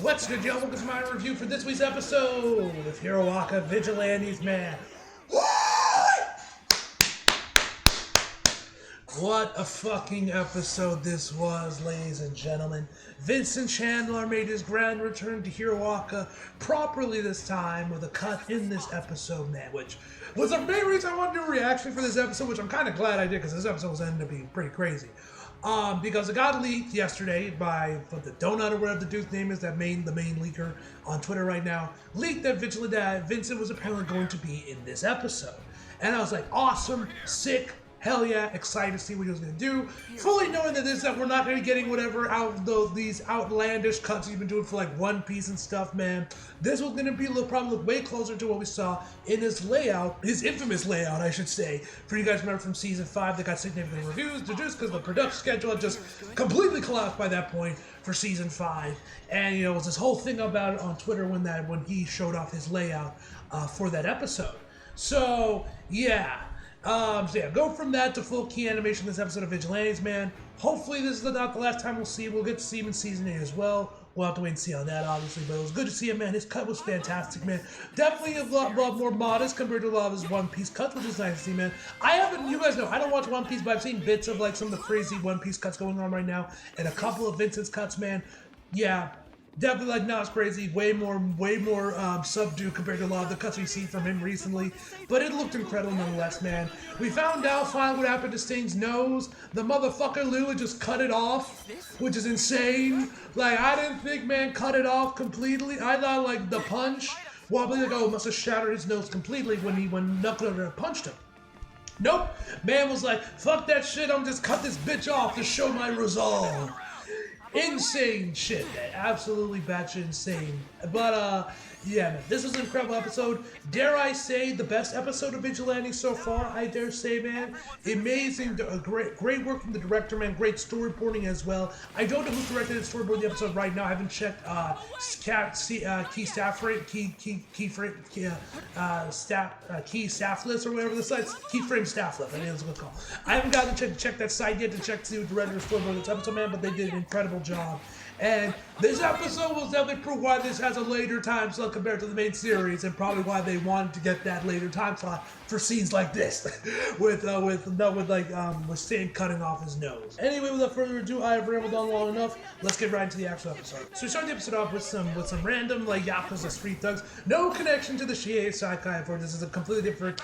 What's good, y'all? Welcome to my review for this week's episode of Hiroaka Vigilantes, man. What a fucking episode this was, ladies and gentlemen. Vincent Chandler made his grand return to Hiroaka properly this time with a cut in this episode, man, which was the main reason I wanted to do a reaction for this episode, which I'm kind of glad I did because this episode was ended up being pretty crazy. Because it got leaked yesterday by the Donut or whatever the dude's name is, the main leaker on Twitter right now, leaked that Vincent was apparently going to be in this episode. And I was like, awesome, sick, hell yeah, excited to see what he was going to do. Fully knowing that we're not going to be getting whatever these outlandish cuts he's been doing for like One Piece and stuff, man. This was going to be probably look way closer to what we saw in his layout, his infamous layout, I should say. For you guys remember from season 5 that got significant reviews, just because the production schedule had just completely collapsed by that point for season 5. And it was this whole thing about it on Twitter when he showed off his layout for that episode. So yeah. Go from that to full key animation this episode of Vigilantes, man. Hopefully this is not the last time we'll see him. We'll get to see him in season 8 as well. We'll have to wait and see on that, obviously, but it was good to see him, man. His cut was fantastic, man. Definitely a lot more modest compared to a lot of his One Piece cuts, which is nice to see, man. You guys know, I don't watch One Piece, but I've seen bits of like some of the crazy One Piece cuts going on right now, and a couple of Vincent's cuts, man. Yeah. Definitely like not as crazy, way more subdued compared to a lot of the cuts we see from him recently, but it looked incredible nonetheless, man. We found out finally what happened to Sting's nose. The motherfucker literally just cut it off, which is insane. Like, I didn't think, man, cut it off completely. I thought like the punch, must have shattered his nose completely when Knuckler punched him. Nope, man was like, fuck that shit, I'm just cut this bitch off to show my resolve. Insane shit, man. Absolutely batshit insane. But, yeah, man, this was an incredible episode. Dare I say, the best episode of Vigilante so far, I dare say, man. Amazing, great work from the director, man. Great storyboarding as well. I don't know who's directed and storyboarded the episode right now. I haven't checked key staff list or whatever the site's keyframe staff list. I think that's what it's called. I haven't gotten to check that site yet to check to see what the director storyboarded this episode, man, but they did an incredible job. And this episode will definitely prove why this has a later time slot compared to the main series, and probably why they wanted to get that later time slot for scenes like this, with Sting cutting off his nose. Anyway, without further ado, I have rambled on long enough. Let's get right into the actual episode. So we start the episode off with some random Yakuza street thugs. No connection to the Shiei Saikai, for this is a completely different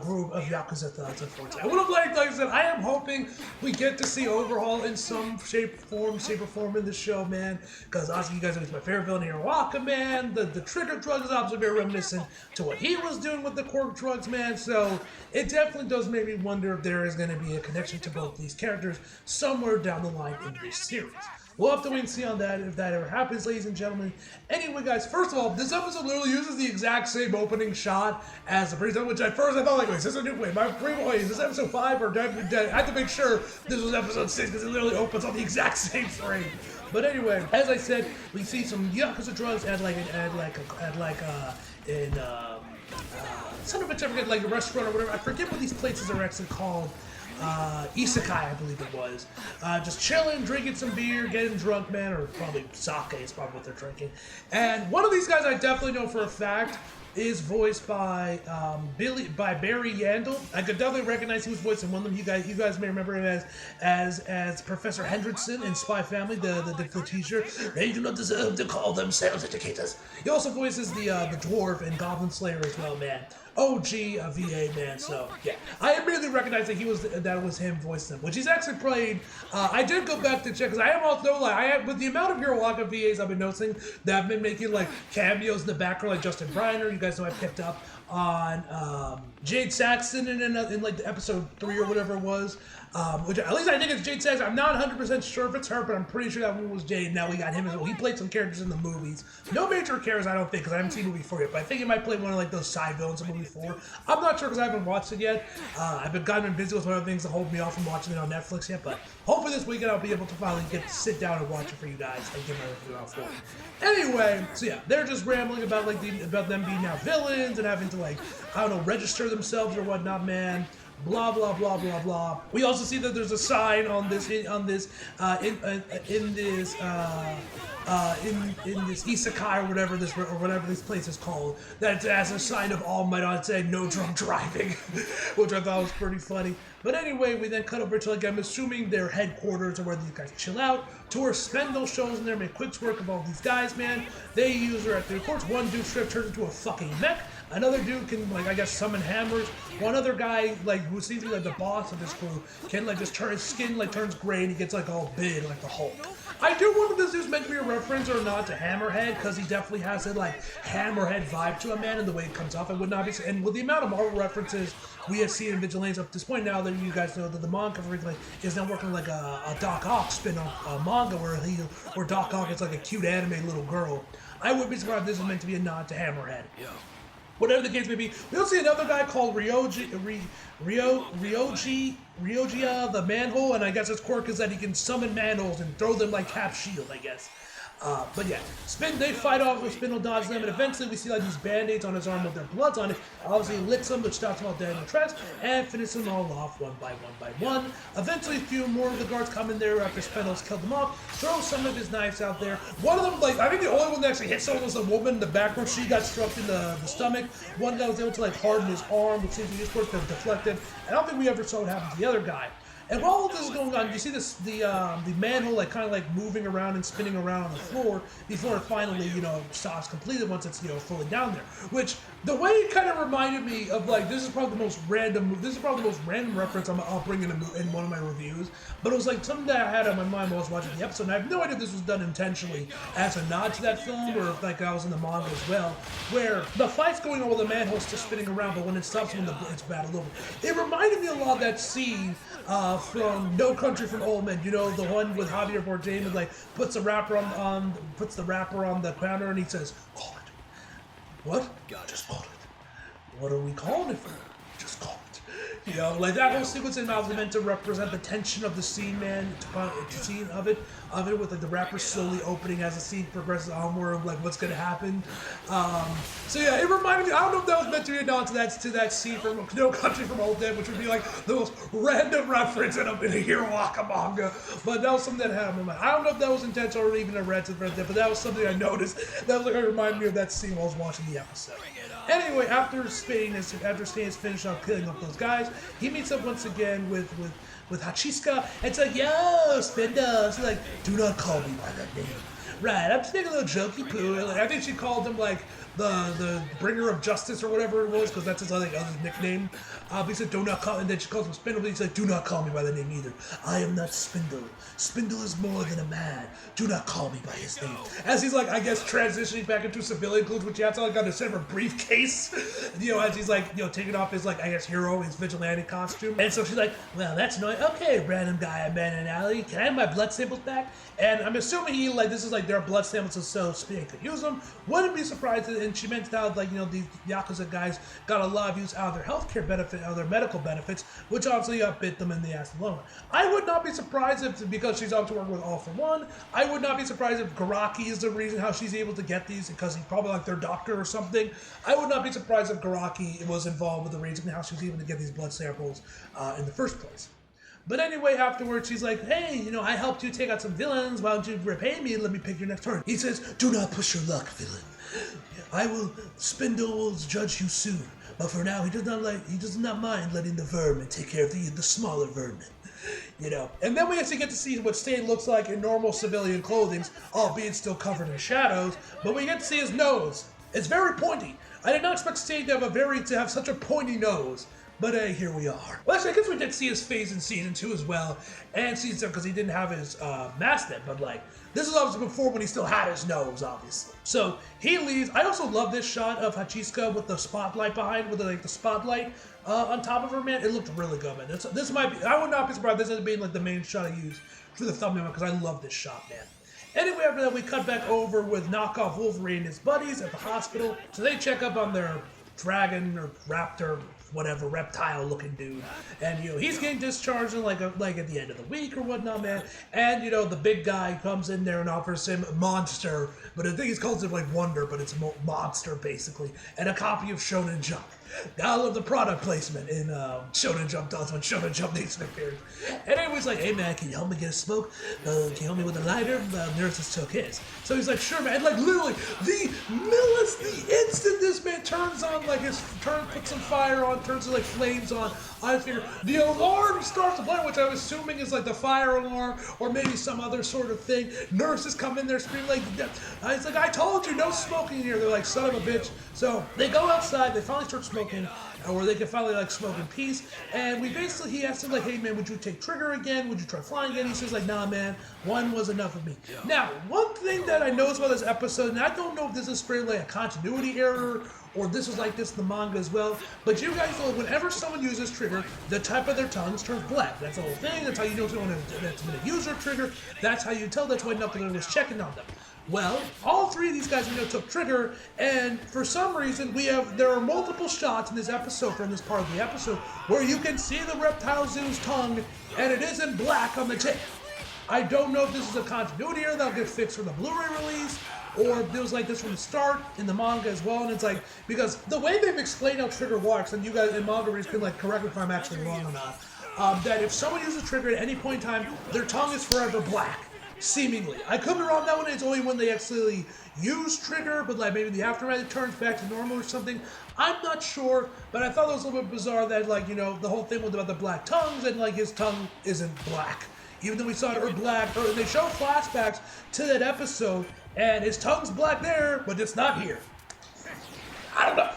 group of Yakuza thugs, unfortunately. I would have liked, like I said, I am hoping we get to see Overhaul in some shape or form in this show, man, because honestly, you guys know he's my favorite villain here, Hiroaka, man. The trigger drug is obviously very reminiscent to what he was doing with the quirk drugs, man, so it definitely does make me wonder if there is going to be a connection to both these characters somewhere down the line in this series. We'll have to wait and see on that, if that ever happens, ladies and gentlemen. Anyway, guys, first of all, this episode literally uses the exact same opening shot as the previous one, which at first I thought, like, wait, is this a new, wait, is this episode 5, or did I have to make sure this was episode 6, because it literally opens on the exact same frame. But anyway, as I said, we see some Yakuza drugs at son of a bitch, I forget, like a restaurant or whatever. I forget what these places are actually called. Isekai, I believe it was. Just chilling, drinking some beer, getting drunk, man, or probably sake is probably what they're drinking. And one of these guys I definitely know for a fact is voiced by Barry Yandel. I could definitely recognize he was voicing one of them. You guys may remember him as Professor Hendrickson in Spy Family, the teacher. They do not deserve to call themselves educators. He also voices the dwarf in Goblin Slayer as well, man. OG VA, man. So yeah, I immediately recognized that that was him voicing him, which he's actually played. I did go back to check because I am also like with the amount of Hiroaka VAs I've been noticing that have been making like cameos in the background, like Justin Briner. You guys know I picked up on Jade Saxton in like the episode 3 or whatever it was. Which at least I think it's Jade Saxton. I'm not 100% sure if it's her, but I'm pretty sure that one was Jade. Now we got him as well. He played some characters in the movies. No major characters, I don't think, because I haven't seen movie 4 yet. But I think he might play one of like those side villains in movie 4. I'm not sure because I haven't watched it yet. I've been busy with one of the things that hold me off from watching it on Netflix yet. But hopefully this weekend I'll be able to finally sit down and watch it for you guys and give my review out for it. Anyway, so yeah, they're just rambling about like about them being now villains and having to like, I don't know, register themselves or whatnot, man. blah blah blah blah blah. We also see that there's a sign on this in this isekai or whatever this place is called, that has a sign of All Might on it saying no drunk driving, which I thought was pretty funny. But anyway, we then cut over to, like, I'm assuming their headquarters or where these guys chill out, to where Spindle shows in there, make quick work of all these guys, man. They use her at the courts. One dude straight turns into a fucking mech. Another dude can, like, I guess, summon hammers. One other guy, like, who seems to be, like, the boss of this crew, can, like, just turn his skin, like, turns gray and he gets, like, all big, like the Hulk. I do wonder if this is meant to be a reference or not to Hammerhead, because he definitely has a, like, Hammerhead vibe to him, man, and the way it comes off, I would not be... And with the amount of Marvel references we have seen in Vigilantes up to this point, now that you guys know that the manga originally is now working like a Doc Ock spin-off manga where Doc Ock is like a cute anime little girl. I would be surprised if this is meant to be a nod to Hammerhead. Whatever the case may be, we'll see another guy called Ryogia the Manhole, and I guess his quirk is that he can summon manholes and throw them like Cap Shield, I guess. But yeah, they fight off with Spindle, dodge them, and eventually we see like these band-aids on his arm with their bloods on it. Obviously he licks them, which stops them all dead in the tracks, and finishes them all off one by one. Eventually a few more of the guards come in there after Spindle's killed them off, throw some of his knives out there. One of them, like, I think the only one that actually hit someone was the woman in the back where she got struck in the stomach. One guy was able to, like, harden his arm, which seems to be his work to deflect it. I don't think we ever saw what happened to the other guy. And while all this is going on, you see the manhole like kind of like moving around and spinning around on the floor before it finally, stops completely once it's, fully down there. Which, the way it kind of reminded me of, like, this is probably the most random reference I'll bring in one of my reviews, but it was like something that I had on my mind while I was watching the episode, and I have no idea if this was done intentionally as a nod to that film, or if, like, I was in the manga as well, where the fight's going on while the manhole's just spinning around, but when it stops, it's battled over. It reminded me a lot of that scene from No Country for Old Men, the one with Javier Bardem, and, like, puts the wrapper on the counter, and he says, "Call it." What? Just call it. What are we calling it for? Just call it. Like that whole sequence in Miles is meant to represent the tension of the scene, man. To scene of it with, like, the wrapper slowly opening as the scene progresses onward, of, like, what's gonna happen. So yeah, it reminded me. I don't know if that was meant to be a nod to that scene from No Country for Old Men, which would be like the most random reference in a Hiroaka manga. But that was something that had on my mind. I don't know if that was intentional or even a red there, but that was something I noticed. That was, like, it reminded me of that scene while I was watching the episode. Anyway, after Stain is finished up killing up those guys, he meets up once again with Hachiska, and it's like, "Yo, Spindle." She's like, "Do not call me by that name." Right, I'm just making a little jokey poo. Like, I think she called him, like, the bringer of justice or whatever it was, because that's his other nickname. He said, "Do not call," and then she calls him Spindle, but he's like, "Do not call me by the name either. I am not Spindle. Spindle is more than a man. Do not call me by his name." As he's, like, I guess, transitioning back into civilian clothes, which he has to, like, on a separate briefcase, as he's, like, taking off his, like, I guess, his vigilante costume. And so she's like, "Well, that's annoying. Okay, random guy I met in an alley. Can I have my blood samples back?" And I'm assuming this is, like, their blood samples, so Spindle could use them. Wouldn't be surprised, and she mentioned how, like, these Yakuza guys got a lot of use out of their healthcare benefit, out of their medical benefits, which obviously bit them in the ass alone. I would not be surprised if, because she's obviously working with All for One, I would not be surprised if Garaki is the reason how she's able to get these, because he's probably, like, their doctor or something. I would not be surprised if Garaki was involved with the reason how she was able to get these blood samples in the first place. But anyway, afterwards, she's like, "Hey, I helped you take out some villains. Why don't you repay me and let me pick your next turn?" He says, "Do not push your luck, villain. Spindle will judge you soon. But for now, he does not mind letting the vermin take care of the smaller vermin." And then we actually get to see what Stain looks like in normal civilian clothing, albeit still covered in shadows, but we get to see his nose. It's very pointy. I did not expect Stain to have such a pointy nose. But here we are. Well, actually, I guess we did see his face in Season 2 as well, and Season 7 because he didn't have his mask then, but, like, this is obviously before when he still had his nose, obviously. So, he leaves. I also love this shot of Hachiska with the spotlight behind, with, like, the spotlight on top of her, man. It looked really good, man. This might be, I would not be surprised if this ends up being, like, the main shot I use for the thumbnail, because I love this shot, man. Anyway, after that, we cut back over with Knockoff Wolverine and his buddies at the hospital. So they check up on their dragon or raptor, whatever, reptile-looking dude, and he's getting discharged in like at the end of the week or whatnot, man. And the big guy comes in there and offers him Monster, but I think he's called it like Wonder, but it's Monster basically, and a copy of Shonen Jump. I love the product placement in Shonen Jump does when Shonen Jump needs an appearance. And everyone's like, hey man, can you help me get a smoke? Can you help me with a lighter? Nurse just took his. So he's like, sure man. And like literally, the instant this man turns on, like puts some fire on, turns like flames on, I figure the alarm starts to play, which I'm assuming is like the fire alarm or maybe some other sort of thing. Nurses come in there screaming like, it's like, I told you, no smoking here. They're like, son of a bitch. So they go outside, they finally start smoking, or they can finally like smoke in peace. And he asked him like, hey man, would you take trigger again? Would you try flying again? He says like, nah man, one was enough of me. Now, one thing that I noticed about this episode, and I don't know if this is straight like a continuity error or this was like this in the manga as well, but you guys know whenever someone uses trigger, the type of their tongues turns black. That's the whole thing. That's how you know someone that's going to use their trigger. That's how you tell. That's why nothing was checking on them. Well, all three of these guys we know took trigger, and for some reason there are multiple shots in this episode from this part of the episode where you can see the reptile zoo's tongue, and it isn't black on the tip. I don't know if this is a continuity error that'll get fixed for the Blu-ray release, or it was like this from the start in the manga as well. And it's like, because the way they've explained how trigger works, and you guys in manga readers can like correct me if I'm actually wrong or not, that if someone uses trigger at any point in time, their tongue is forever black. Seemingly. I could be wrong that one. It's only when they actually use trigger, but like maybe the aftermath it turns back to normal or something. I'm not sure, but I thought it was a little bit bizarre that like, you know, the whole thing was about the black tongues and like his tongue isn't black. Even though we saw it or black, or they show flashbacks to that episode and his tongue's black there, but it's not here. I don't know.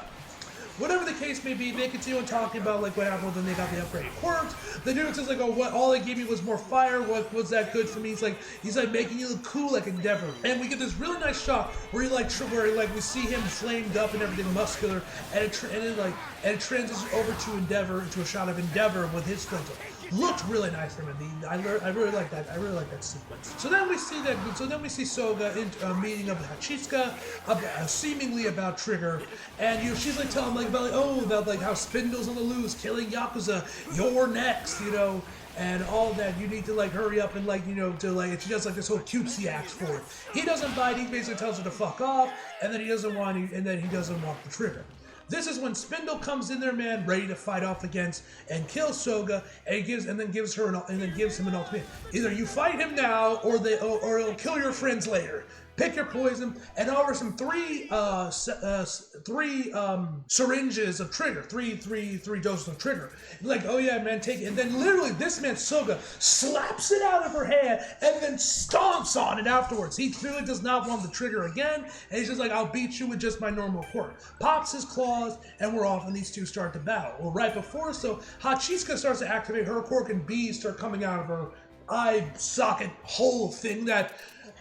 Whatever the case may be, they continue on talking about like what happened when they got the upgraded quirks. The dude says like, oh, what? All they gave me was more fire. What was that good for me? He's like making you look cool like Endeavor. And we get this really nice shot where we see him flamed up and everything muscular, and it transitions over to Endeavor, into a shot of Endeavor with his splinter. Looked really nice from him. I really like that. I really like that sequence. So then we see Soga in meeting up with Hachitsuka, seemingly about Trigger, and she's like telling him about how Spindle's on the loose, killing Yakuza. You're next, and all that. You need to like hurry up and and she does like this whole cutesy act for it. He doesn't bite. He basically tells her to fuck off, and then he doesn't want the Trigger. This is when Spindle comes in there, man, ready to fight off against and kill Soga, and gives him an ultimatum. Either you fight him now, or he'll kill your friends later. Pick your poison, and offers him three syringes of trigger, three doses of trigger. Like, oh yeah, man, take it. And then literally, this man Soga slaps it out of her hand and then stomps on it afterwards. He clearly does not want the trigger again, and he's just like, I'll beat you with just my normal quirk. Pops his claws, and we're off, and these two start to battle. Well, right before, Hachitsuka starts to activate her quirk, and bees start coming out of her eye socket hole thing that.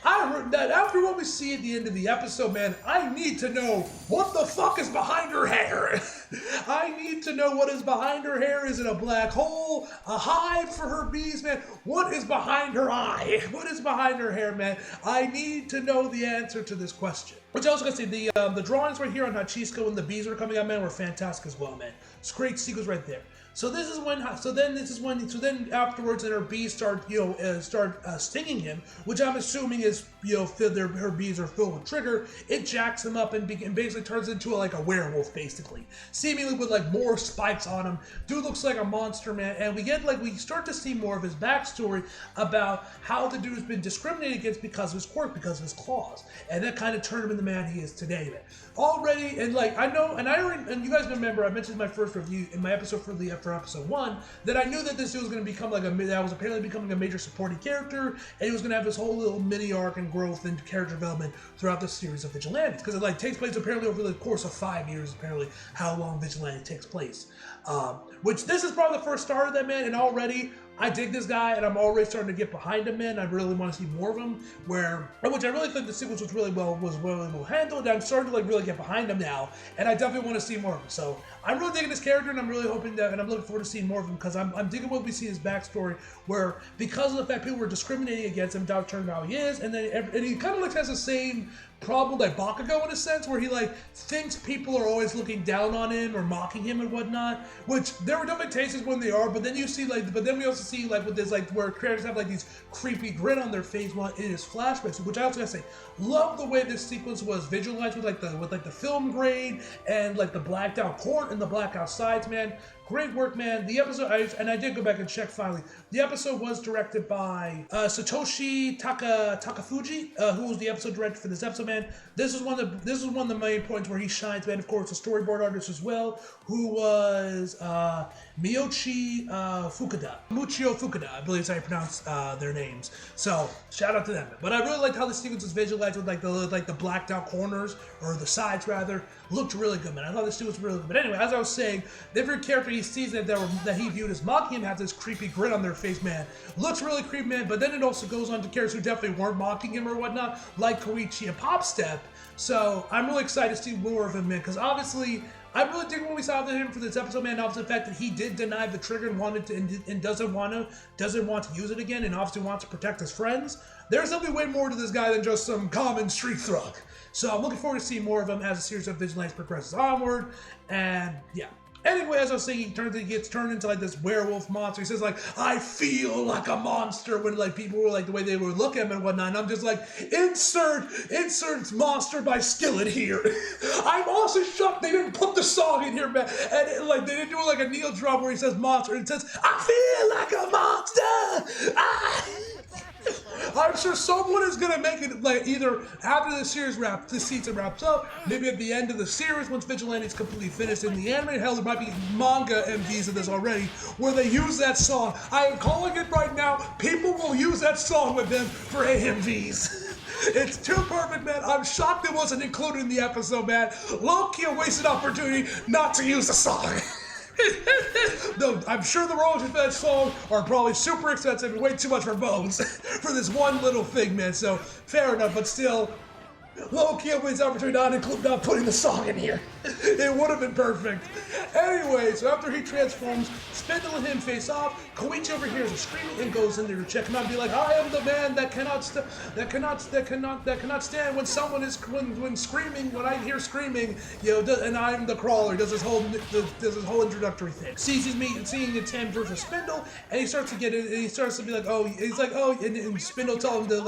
I heard that after what we see at the end of the episode, man, I need to know what the fuck is behind her hair. I need to know what is behind her hair. Is it a black hole? A hive for her bees, man? What is behind her eye? What is behind her hair, man? I need to know the answer to this question. Which I was gonna say, the drawings right here on Hachitsuka when the bees were coming out, man, were fantastic as well, man. It's a great sequence right there. So then afterwards, her bees start stinging him, which I'm assuming is her bees are filled with trigger. It jacks him up and basically turns into a werewolf, basically, seemingly with like more spikes on him. Dude looks like a monster, man, and we start to see more of his backstory about how the dude's been discriminated against because of his quirk, because of his claws, and that kind of turned him into the man he is today, man. Already, and and you guys remember I mentioned in my first review in my episode for episode 1 that I knew that this dude was going to become that was apparently becoming a major supporting character, and he was going to have this whole little mini arc and growth and character development throughout the series of Vigilantes, because it takes place apparently over the course of 5 years, apparently how long Vigilante takes place. Which this is probably the first start of that, man, and already I dig this guy, and I'm already starting to get behind him, man. I really want to see more of him. Which I really think the sequence was really well handled. And I'm starting to really get behind him now, and I definitely want to see more of him. So I'm really digging this character, and I'm really hoping that, and I'm looking forward to seeing more of him, because I'm digging what we see his backstory, where because of the fact people were discriminating against him, Dow turned out he is, and he kind of has the same problem like Bakugo in a sense, where he like thinks people are always looking down on him or mocking him and whatnot. Which there were definitely cases when they are, but then you see like, but then we also see like with this like where characters have like these creepy grin on their face while it is flashbacks. Which I also gotta say, love the way this sequence was visualized with the film grade and like the blacked out corner and the blackout sides, man. Great work, man. The episode, I did go back and check finally. The episode was directed by Satoshi Takafuji, who was the episode director for this episode, man. This is one of the main points where he shines, man. Of course, the storyboard artist as well, who was Miyochi Fukuda. Muchio Fukuda, I believe is how you pronounce their names. So shout out to them. But I really liked how the sequence was visualized with like the blacked out corners, or the sides rather. Looked really good, man. I thought this dude was really good. But anyway, as I was saying, every character he sees that he viewed as mocking him has this creepy grin on their face, man. Looks really creepy, man. But then it also goes on to characters who definitely weren't mocking him or whatnot, like Koichi and Popstep. So I'm really excited to see more of him, man. Because obviously, I really dig what we saw of him for this episode, man. Obviously, the fact that he did deny the trigger and wanted to, and doesn't want to use it again, and obviously wants to protect his friends. There's definitely way more to this guy than just some common street thug. So I'm looking forward to seeing more of him as the series of Vigilantes progresses onward. And yeah. Anyway, as I was saying, he gets turned into like this werewolf monster. He says like, I feel like a monster, when like people were like the way they would look at him and whatnot. And I'm just like, insert monster by Skillet here. I'm also shocked they didn't put the song in here, man. And like they didn't do like a Neil drop where he says monster. It says, I feel like a monster. I'm sure someone is gonna make it like either after this season wraps up, maybe at the end of the series once Vigilantes completely finished in the anime. Hell, there might be manga MVs of this already where they use that song. I am calling it right now. People will use that song with them for AMVs. It's too perfect, man. I'm shocked it wasn't included in the episode, man. Low-key a wasted opportunity not to use the song. No, I'm sure the royalties for that song are probably super expensive and way too much for Bones for this one little thing, man. So fair enough, but still, low-key a wasted opportunity not putting the song in here. It would have been perfect. Anyway, so after he transforms, Spindle and him face off. Koichi overhears a screaming and goes in there to check him out and be like, I am the man that cannot stand when someone is when screaming, when I hear screaming, you know, and I'm the crawler. Does this whole introductory thing. Sees the Tam versus Spindle, and he starts to get it, and he starts to be like, and Spindle tells him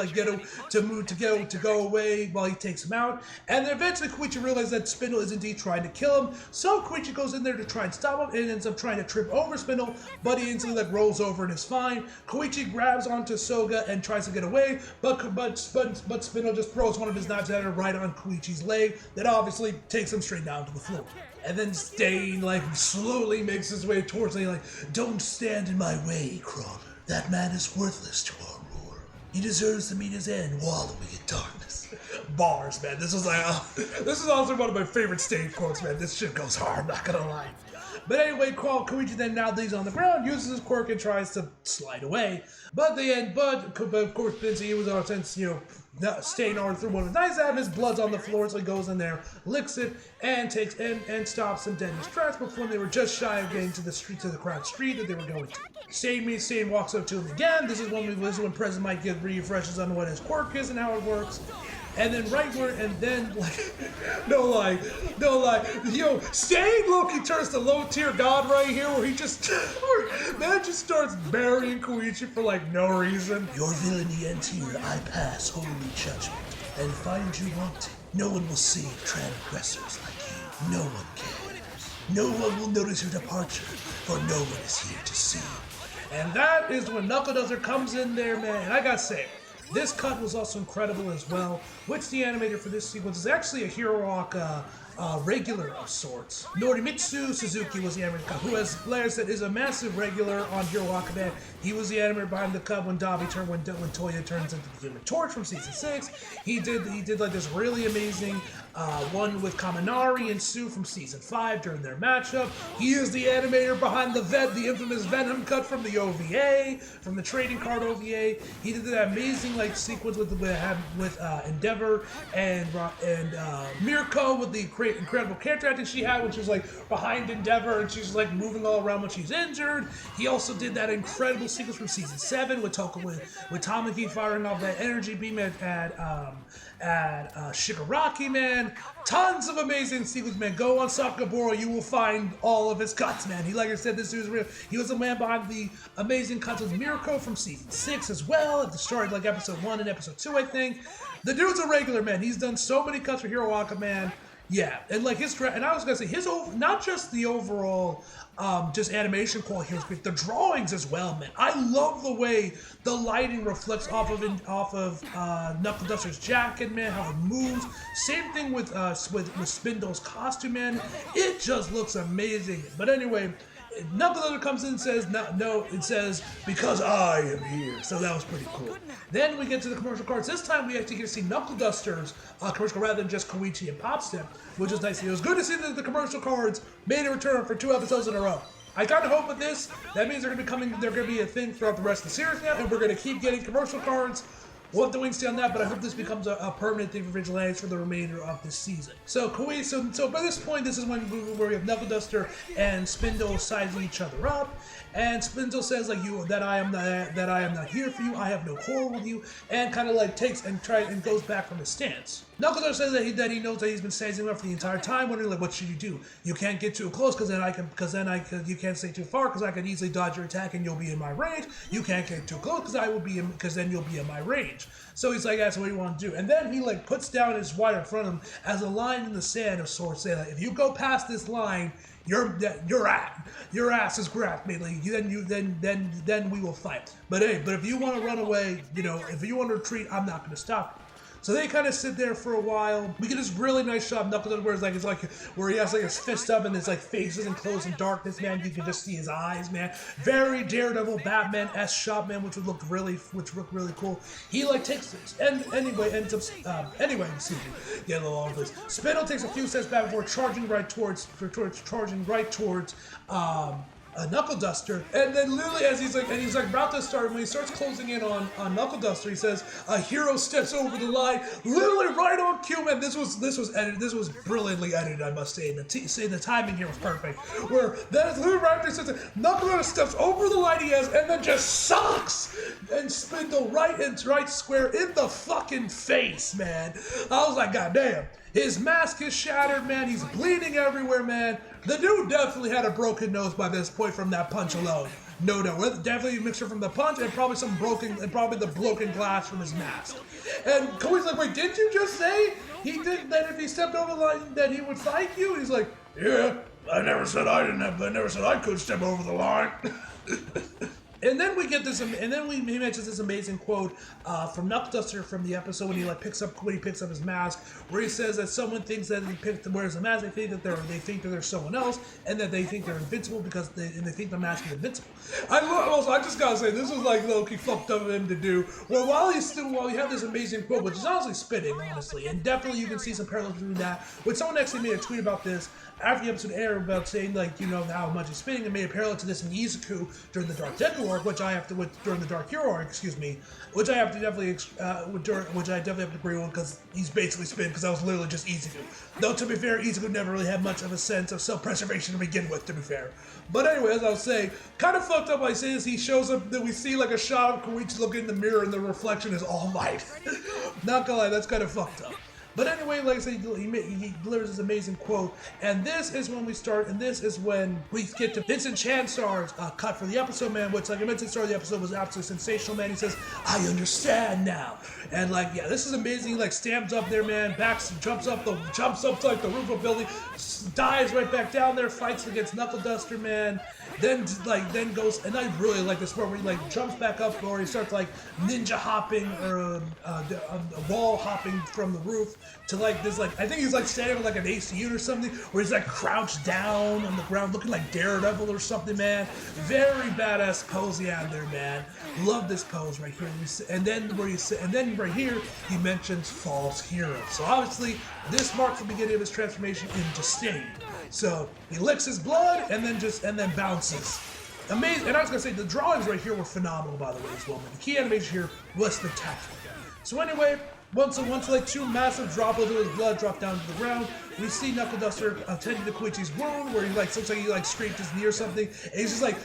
to go away while he takes him out. And then eventually Koichi realizes that Spindle is indeed trying to kill him. So Koichi goes in there to try and stop him and ends up trying to trip over Spindle, but he instantly like rolls over and is fine. Koichi grabs onto Soga and tries to get away, but Spindle just throws one of his knives at her right on Koichi's leg. That obviously takes him straight down to the floor. And then Stain like slowly makes his way towards me, like, don't stand in my way, crawler. That man is worthless to our war. He deserves to meet his end wallowing in darkness. Bars, man. This is also one of my favorite Stain quotes, man. This shit goes hard, not gonna lie. But anyway, Koichi then now leaves on the ground, uses his quirk, and tries to slide away. But of course, since he was Stain already threw one of the knives at him, his blood's on the floor, so he goes in there, licks it, and takes and stops him dead in his tracks before they were just shy of getting to the crowded street that they were going to. Stain walks up to him again. This is when President Mike gives refreshes on what his quirk is and how it works. And then no lie, Stain Loki turns to low tier god right here, where he just starts burying Koichi for like no reason. Your villainy ends here, I pass holy judgment, and find you wanting. No one will save transgressors like you. No one cares. No one will notice your departure, for no one is here to see. And that is when Knuckle Duster comes in there, man. And I gotta say, this cut was also incredible as well, which the animator for this sequence is actually a Hero Rock regular of sorts. Norimitsu Suzuki was the animator, who, as Blair said, is a massive regular on Hero Rock. He was the animator behind the cut when Toya turns into the Human Torch from season 6. He did like this really amazing one with Kaminari and Sue from season 5 during their matchup. He is the animator behind the infamous Venom cut from the OVA, from the trading card OVA. He did that amazing sequence with Endeavor and Mirko with the great, incredible character acting she had when she was like behind Endeavor and she's like moving all around when she's injured. He also did that incredible sequence from season 7 with Tamaki firing off that energy beam at Shigaraki, man. Tons of amazing sequences, man. Go on Sakaburo, you will find all of his cuts, man. He, like I said, this dude's real. He was the man behind the amazing cuts of Mirko from season 6 as well. It started like episode 1 and episode 2, I think. The dude's a regular, man. He's done so many cuts for Hiroaka, man. Yeah, and like and I was gonna say not just the overall just animation quality here was great, the drawings as well, man. I love the way the lighting reflects off of Knuckle Duster's jacket, man, how it moves. Same thing with Spindle's costume, man. It just looks amazing. But anyway, Knuckle Duster comes in and says, it says, because I am here. So that was pretty cool. Then we get to the commercial cards. This time we actually get to see Knuckle Duster's commercial rather than just Koichi and Popstep, which is nice. It was good to see that the commercial cards made a return for 2 episodes in a row. I kind of hope with this, that means they're going to be a thing throughout the rest of the series now, and we're going to keep getting commercial cards. We'll have to wait and see on that, but I hope this becomes a permanent thing for Vigilantes for the remainder of this season. So by this point, this is when we have Knuckle Duster and Spindle sizing each other up, and Spindle says like that I am not here for you, I have no quarrel with you, and kind of like takes and goes back from his stance. Knuckle Duster says that he knows that he's been sizing him up for the entire time, wondering like what should you do? You can't get too close because you can't stay too far because I can easily dodge your attack and you'll be in my range. You can't get too close because then you'll be in my range. So he's like, that's what you want to do. And then he like puts down his wire in front of him as a line in the sand of sorts, saying like, if you go past this line, your ass is grabbed, mainly. Then we will fight. But if you want to run away, if you want to retreat, I'm not going to stop you. So they kind of sit there for a while. We get this really nice shot of Knuckle Duster where he has like his fist up and his like face is enclosed in darkness, man. You can just see his eyes, man. Very Daredevil Batman-esque shot, man, which looked really cool. He like takes this and excuse me, get a little off this. Spindle takes a few steps back before charging right towards Knuckle Duster, and then literally as he's about to start, when he starts closing in on Knuckle Duster, he says, "A hero steps over the line," literally right on cue, man. This was edited. This was brilliantly edited, I must say. The timing here was perfect. Where that is literally right after he says, Knuckle Duster steps over the line he has, and then just socks and Spindle right square in the fucking face, man. I was like, God damn. His mask is shattered, man. He's bleeding everywhere, man. The dude definitely had a broken nose by this point from that punch alone. No doubt. Definitely a mixture from the punch and probably the broken glass from his mask. And Koi's like, wait, didn't you just say that if he stepped over the line that he would fight you? And he's like, yeah, I never said I could step over the line. And then we get this, and then he mentions this amazing quote from Knuckle Duster from the episode when he picks up his mask, where he says that someone thinks that he wears the mask, they think that they're someone else, and that they think they're invincible because they think the mask is invincible. I just gotta say, this was like low-key fucked up of him to do. Well, while you have this amazing quote, which is honestly spitting, honestly, and definitely you can see some parallels between that. When someone actually made a tweet about this after the episode aired about saying how much he's spitting, and made a parallel to this in Izuku during the Dark Deku arc, during the Dark Hero arc, which I definitely have to agree with because he's basically spitting because that was literally just Izuku. Though to be fair, Izuku never really had much of a sense of self-preservation to begin with, to be fair. But anyway, as I was saying, kind of fucked up by saying this, he shows up that we see like a shot of Koichi looking in the mirror and the reflection is All Might. Not gonna lie, that's kind of fucked up. But anyway, like I said, he delivers this amazing quote, and this is when we start, and this is when we get to Vincent Chanstar's cut for the episode, man, which, like I mentioned, the start of the episode was absolutely sensational, man. He says, "I understand now," and this is amazing. He stands up there, man, jumps up to like the roof of a building, dives right back down there, fights against Knuckle Duster, man. Then goes, and I really like this part where he jumps back up, or he starts ninja hopping or wall hopping from the roof to this I think he's standing on an AC unit or something, where he's crouched down on the ground looking like Daredevil or something, man. Very badass pose he had there, man. Love this pose right here. And then right here he mentions false hero. So obviously this marks the beginning of his transformation into Sting. So he licks his blood and then bounces. Amazing. And I was gonna say the drawings right here were phenomenal, by the way, as well. The key animation here was spectacular. So anyway, once two massive droplets of his blood drop down to the ground, we see Knuckle Duster attending to Koichi's wound, where he like looks like he like scraped his knee or something, and he's just like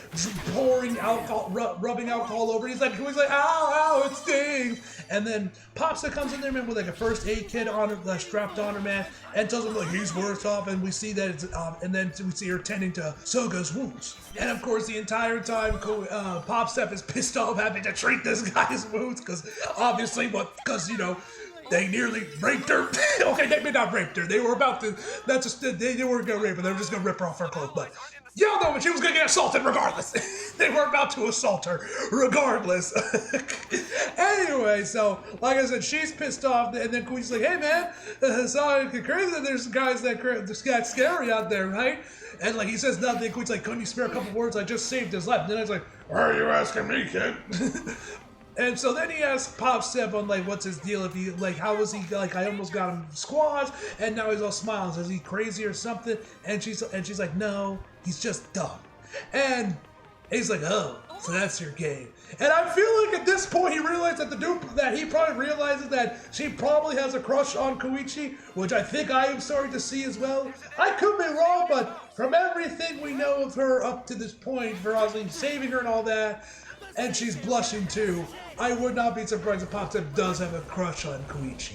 pouring alcohol, rubbing alcohol over it. He's like, ow, ow, it stings. And then Popsa comes in there, man, with like a first aid kit on her, strapped on her, man, and tells him like he's worse off. And we see that it's, and then we see her tending to Soga's wounds. And of course, the entire time, Popstep is pissed off having to treat this guy's wounds, because obviously, you know, they nearly raped her. Okay, they may not raped her. They were about to. They weren't gonna rape her. They were just gonna rip her off her clothes. But y'all know, but she was gonna get assaulted regardless. They were about to assault her regardless. Anyway, so like I said, she's pissed off, and then Koichi's like, "Hey man, sorry, crazy that there's guys that scary out there, right?" And like he says nothing. Koichi's like, "Couldn't you spare a couple words? I just saved his life." And then it's like, "Why are you asking me, kid?" And so then he asks Popstep on like, what's his deal? If he like, how was he like? I almost got him squashed, and now he's all smiles. Is he crazy or something? And she's like, no, he's just dumb. And he's like, oh, so that's your game. And I feel like at this point he realized that he probably realizes that she probably has a crush on Koichi, which I think I am starting to see as well. I could be wrong, but from everything we know of her up to this point, for obviously saving her and all that, and she's blushing too, I would not be surprised if Popstep does have a crush on Koichi.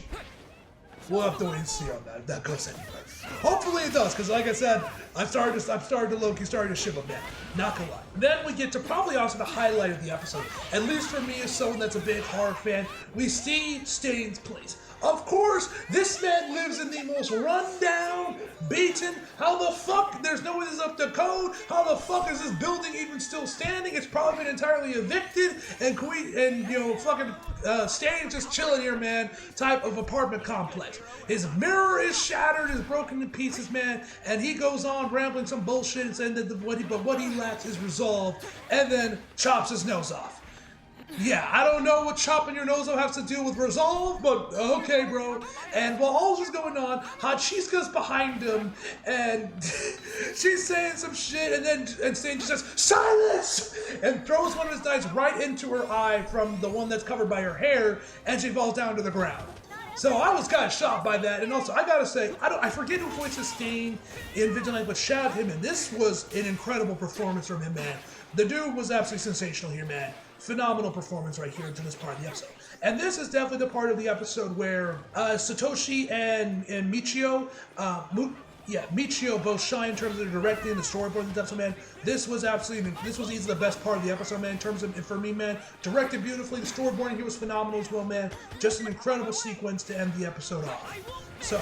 We'll have to wait and see on that, if that goes anywhere. Hopefully it does, because like I said, I'm starting to ship him now. Not gonna lie. Then we get to probably also the highlight of the episode, at least for me as someone that's a big horror fan. We see Stain's place. Of course, this man lives in the most rundown, beaten. How the fuck? There's no way this is up to code. How the fuck is this building even still standing? It's probably been entirely evicted, and you know, fucking Stain's just chilling here, man. Type of apartment complex. His mirror is shattered, is broken to pieces, man, and he goes on rambling some bullshit and saying that what he lacks is resolve, and then chops his nose off. Yeah, I don't know what chopping your nose off has to do with resolve, but okay, bro. And while all this is going on, Hachisuka's behind him, and she's saying some shit, and Stain just says, "Silence!" and throws one of his knives right into her eye from the one that's covered by her hair, and she falls down to the ground. So I was kind of shocked by that, and also I gotta say, I forget who voices Stain in Vigilante, but shout out him, and this was an incredible performance from him, man. The dude was absolutely sensational here, man. Phenomenal performance right here into this part of the episode. And this is definitely the part of the episode where Satoshi and Michio, Michio both shine in terms of the directing and the storyboard and stuff. So man, this was easily the best part of the episode, man, in terms of, for me, man, directed beautifully. The storyboarding here was phenomenal as well, man. Just an incredible sequence to end the episode off. So,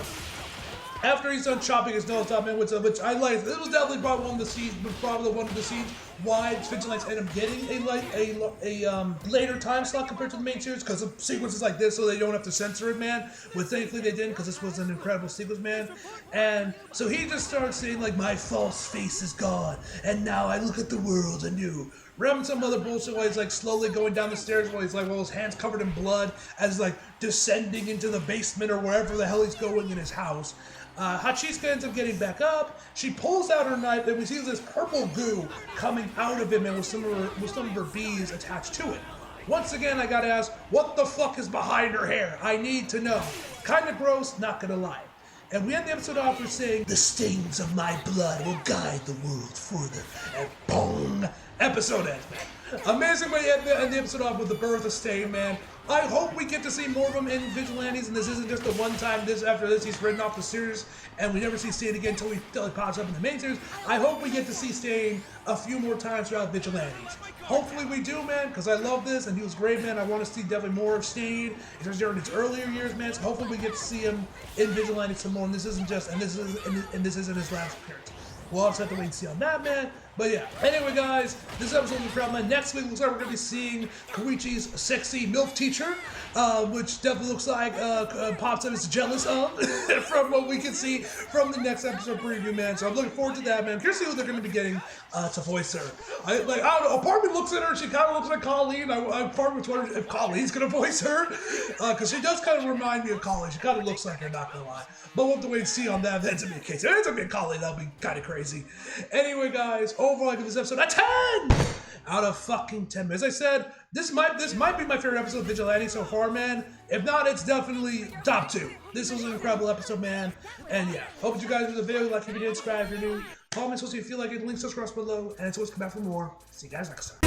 after he's done chopping his nose off, man, which I like, this was definitely probably one of the scenes why Vigilantes end up getting a later time slot compared to the main series, because of sequences like this, so they don't have to censor it, man. But thankfully they didn't, because this was an incredible sequence, man. And so he just starts saying like, my false face is gone, and now I look at the world anew. Ramming some other bullshit while he's like slowly going down the stairs while he's like, his hands covered in blood as like descending into the basement or wherever the hell he's going in his house. Hachisuka ends up getting back up. She pulls out her knife, and we see this purple goo coming out of him, and with some of her bees attached to it. Once again, I gotta ask, what the fuck is behind her hair? I need to know. Kinda gross, not gonna lie. And we end the episode off with saying, the stains of my blood will guide the world further. And boom, episode ends, man. Amazing way to end the episode off with the birth of Stain, man. I hope we get to see more of him in Vigilantes, and this isn't just a one-time, after this he's written off the series, and we never see Stain again until he pops up in the main series. I hope we get to see Stain a few more times throughout Vigilantes. Hopefully we do, man, because I love this, and he was great, man. I want to see definitely more of Stain, especially during his earlier years, man. So hopefully we get to see him in Vigilantes some more, and this isn't his last appearance. We'll also have to wait and see on that, man. But yeah, anyway, guys, this episode was incredible, man. Next week looks like we're going to be seeing Koichi's sexy MILF teacher, which definitely looks like Popstep is jealous of from what we can see from the next episode preview, man. So I'm looking forward to that, man. I'm curious to see who they're going to be getting to voice her. I don't know, Apartment looks at her, she kind of looks like Colleen. Apartment's wondering if Colleen's going to voice her, because she does kind of remind me of Colleen. She kind of looks like her, not going to lie. But we'll have to wait and see on that. If that ends up being the case. If it ends up being Colleen, that'll be kind of crazy. Anyway, guys, overall I give this episode a 10 out of fucking 10. As I said, this might be my favorite episode of Vigilantes so far, man. If not, it's definitely top 2. This was an incredible episode, man. And yeah, hope you guys enjoyed the video. Like if you did, subscribe if you're new. Follow me so you feel like it. Links across below. And it's always come back for more. See you guys next time.